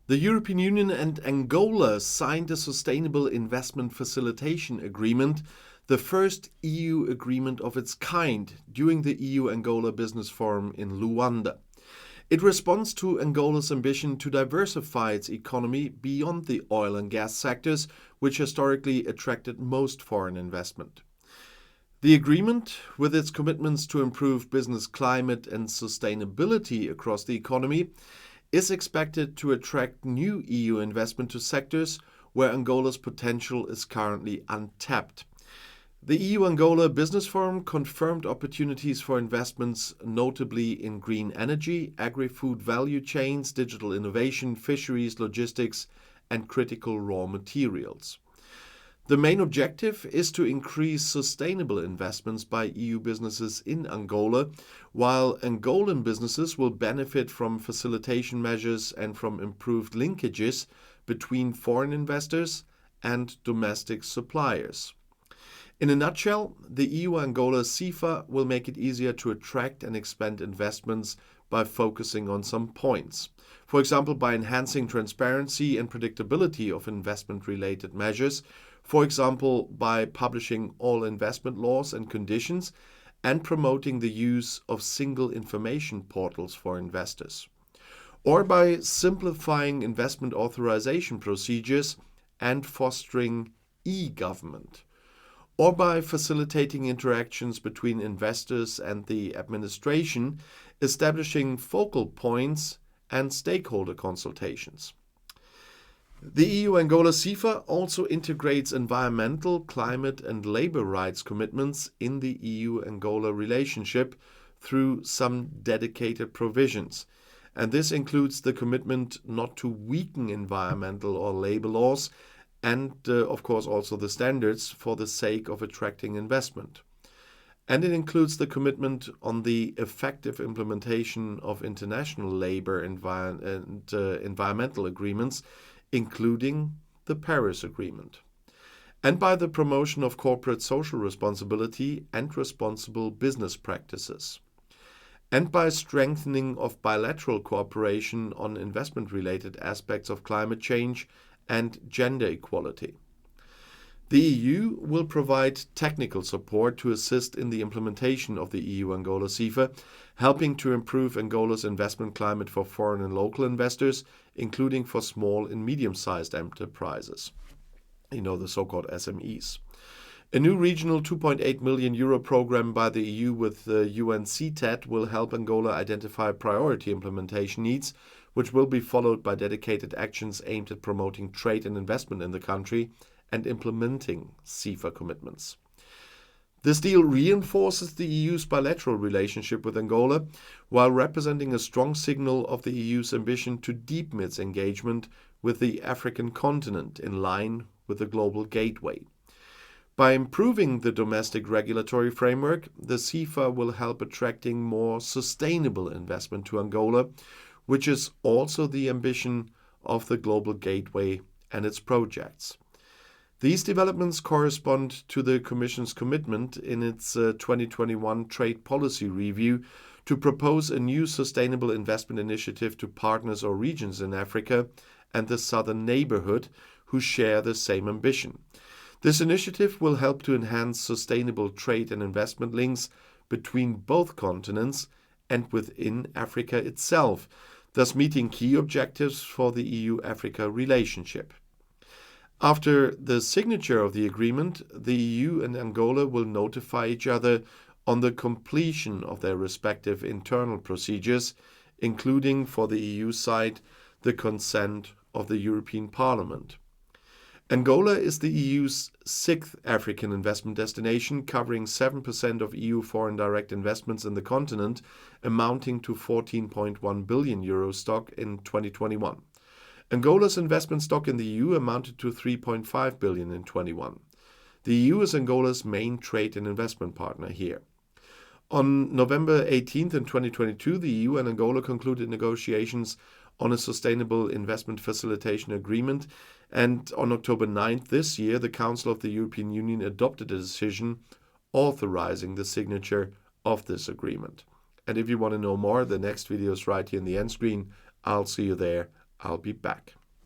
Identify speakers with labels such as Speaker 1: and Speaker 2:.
Speaker 1: The European Union and Angola signed a Sustainable Investment Facilitation Agreement, the first EU agreement of its kind, during the EU-Angola Business Forum in Luanda. It responds to Angola's ambition to diversify its economy beyond the oil and gas sectors, which historically attracted most foreign investment. The agreement, with its commitments to improve business climate and sustainability across the economy, is expected to attract new EU investment to sectors where Angola's potential is currently untapped. The EU-Angola Business Forum confirmed opportunities for investments, notably in green energy, agri-food value chains, digital innovation, fisheries, logistics, and critical raw materials. The main objective is to increase sustainable investments by EU businesses in Angola, while Angolan businesses will benefit from facilitation measures and from improved linkages between foreign investors and domestic suppliers. In a nutshell, the EU-Angola SIFA will make it easier to attract and expand investments by focusing on some points. For example, by enhancing transparency and predictability of investment-related measures, for example, by publishing all investment laws and conditions and promoting the use of single information portals for investors, or by simplifying investment authorization procedures and fostering e-government, or by facilitating interactions between investors and the administration, establishing focal points and stakeholder consultations. The EU-Angola SIFA also integrates environmental, climate and labor rights commitments in the EU-Angola relationship through some dedicated provisions. And this includes the commitment not to weaken environmental or labor laws and, of course, also the standards for the sake of attracting investment. And it includes the commitment on the effective implementation of international labor and environmental agreements, including the Paris Agreement, and by the promotion of corporate social responsibility and responsible business practices, and by strengthening of bilateral cooperation on investment-related aspects of climate change and gender equality. The EU will provide technical support to assist in the implementation of the EU-Angola SIFA, helping to improve Angola's investment climate for foreign and local investors, including for small and medium-sized enterprises, the so-called SMEs. A new regional €2.8 million program by the EU with the UNCTAD will help Angola identify priority implementation needs, which will be followed by dedicated actions aimed at promoting trade and investment in the country and implementing SIFA commitments. This deal reinforces the EU's bilateral relationship with Angola, while representing a strong signal of the EU's ambition to deepen its engagement with the African continent in line with the Global Gateway. By improving the domestic regulatory framework, the SIFA will help attracting more sustainable investment to Angola, which is also the ambition of the Global Gateway and its projects. These developments correspond to the Commission's commitment in its 2021 trade policy review to propose a new sustainable investment initiative to partners or regions in Africa and the southern neighborhood who share the same ambition. This initiative will help to enhance sustainable trade and investment links between both continents and within Africa itself, thus meeting key objectives for the EU-Africa relationship. After the signature of the agreement, the EU and Angola will notify each other on the completion of their respective internal procedures, including, for the EU side, the consent of the European Parliament. Angola is the EU's sixth African investment destination, covering 7% of EU foreign direct investments in the continent, amounting to €14.1 billion stock in 2021. Angola's investment stock in the EU amounted to €3.5 billion in 2021. The EU is Angola's main trade and investment partner here. On November 18th in 2022, the EU and Angola concluded negotiations on a sustainable investment facilitation agreement, and on October 9th this year, the Council of the European Union adopted a decision authorizing the signature of this agreement. And if you want to know more, the next video is right here in the end screen. I'll see you there. I'll be back.